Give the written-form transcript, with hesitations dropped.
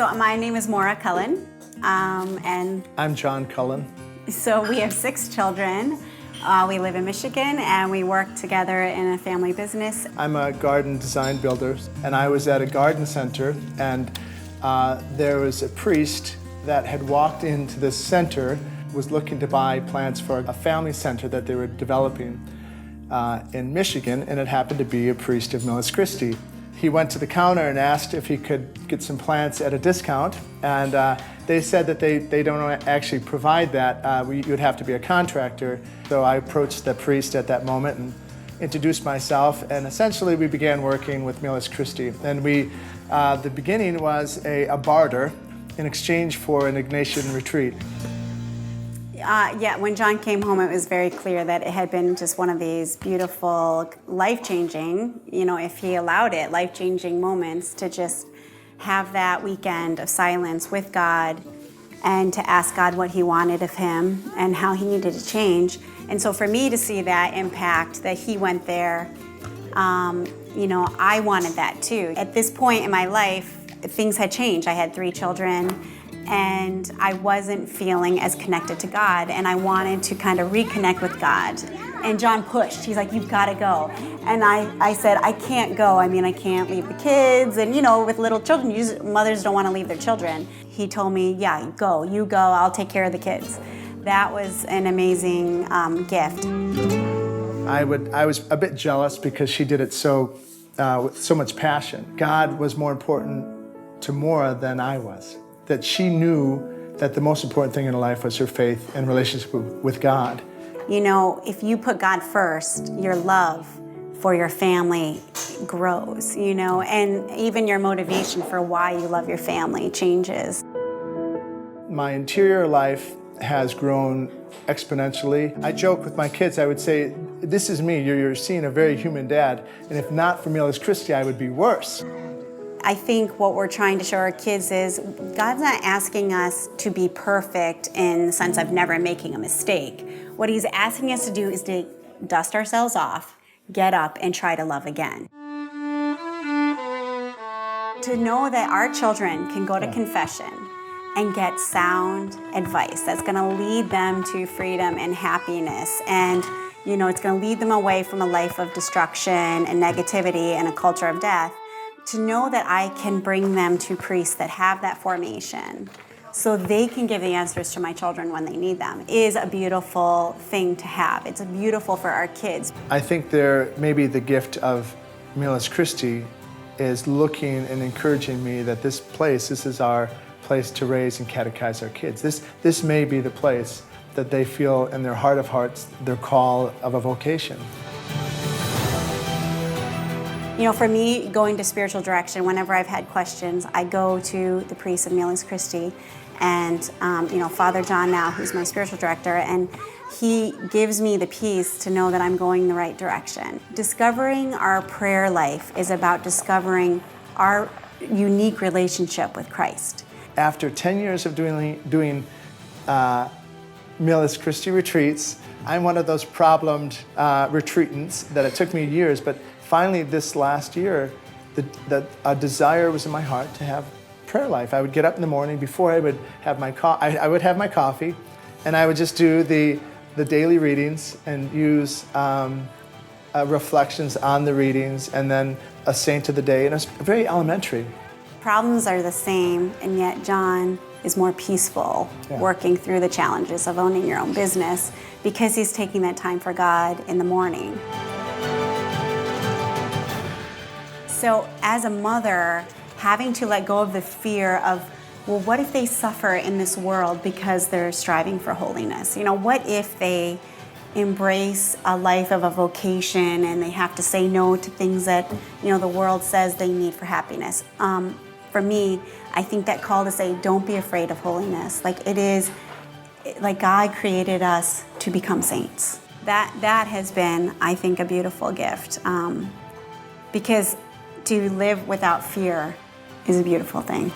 So my name is Maura Cullen, and I'm John Cullen. so we have 6 children. We live in Michigan, and we work together in a family business. I'm a garden design builder, and I was at a garden center, and there was a priest that had walked into this center, was looking to buy plants for a family center that they were developing in Michigan, and it happened to be a priest of Millis Christi. He went to the counter and asked if he could get some plants at a discount, and they said that they don't actually provide that. You'd have to be a contractor. So I approached the priest at that moment and introduced myself, and essentially we began working with Millis Christi. And the beginning was a barter in exchange for an Ignatian retreat. Yeah, when John came home, it was very clear that it had been just one of these beautiful, life-changing, if he allowed it, life-changing moments to just have that weekend of silence with God and to ask God what he wanted of him and how he needed to change. And so for me to see that impact, that he went there, I wanted that too. At this point in my life, things had changed. I had 3 children, and I wasn't feeling as connected to God, and I wanted to kind of reconnect with God. And John pushed. He's like, "You've got to go." And I said, "I can't go. I can't leave the kids." And with little children, mothers don't want to leave their children. He told me, "Yeah, go. You go. I'll take care of the kids." That was an amazing gift. I was a bit jealous because she did it with so much passion. God was more important to Maura than I was. That she knew that the most important thing in her life was her faith and relationship with God. If you put God first, your love for your family grows, and even your motivation for why you love your family changes. My interior life has grown exponentially. I joke with my kids, I would say, "This is me, you're seeing a very human dad, and if not for Millis Christi, I would be worse." I think what we're trying to show our kids is God's not asking us to be perfect in the sense of never making a mistake. What he's asking us to do is to dust ourselves off, get up, and try to love again. To know that our children can go to confession and get sound advice that's going to lead them to freedom and happiness, and it's going to lead them away from a life of destruction and negativity and a culture of death. To know that I can bring them to priests that have that formation so they can give the answers to my children when they need them is a beautiful thing to have. It's beautiful for our kids. I think maybe the gift of Millis Christi is looking and encouraging me that this is our place to raise and catechize our kids. This may be the place that they feel in their heart of hearts their call of a vocation. For me, going to spiritual direction, whenever I've had questions, I go to the priest of Millis Christi and, Father John now, who's my spiritual director, and he gives me the peace to know that I'm going the right direction. Discovering our prayer life is about discovering our unique relationship with Christ. After 10 years of doing Millis Christi retreats, I'm one of those problemed retreatants that it took me years, but finally this last year, a desire was in my heart to have prayer life. I would get up in the morning before I would have I would have my coffee, and I would just do the daily readings and use reflections on the readings, and then a saint of the day, and it was very elementary. Problems are the same, and yet John is more peaceful working through the challenges of owning your own business because he's taking that time for God in the morning. So as a mother, having to let go of the fear of, well, what if they suffer in this world because they're striving for holiness? What if they embrace a life of a vocation and they have to say no to things that, the world says they need for happiness? For me, I think that call to say, don't be afraid of holiness. It is, God created us to become saints. That has been, I think, a beautiful gift. Because to live without fear is a beautiful thing.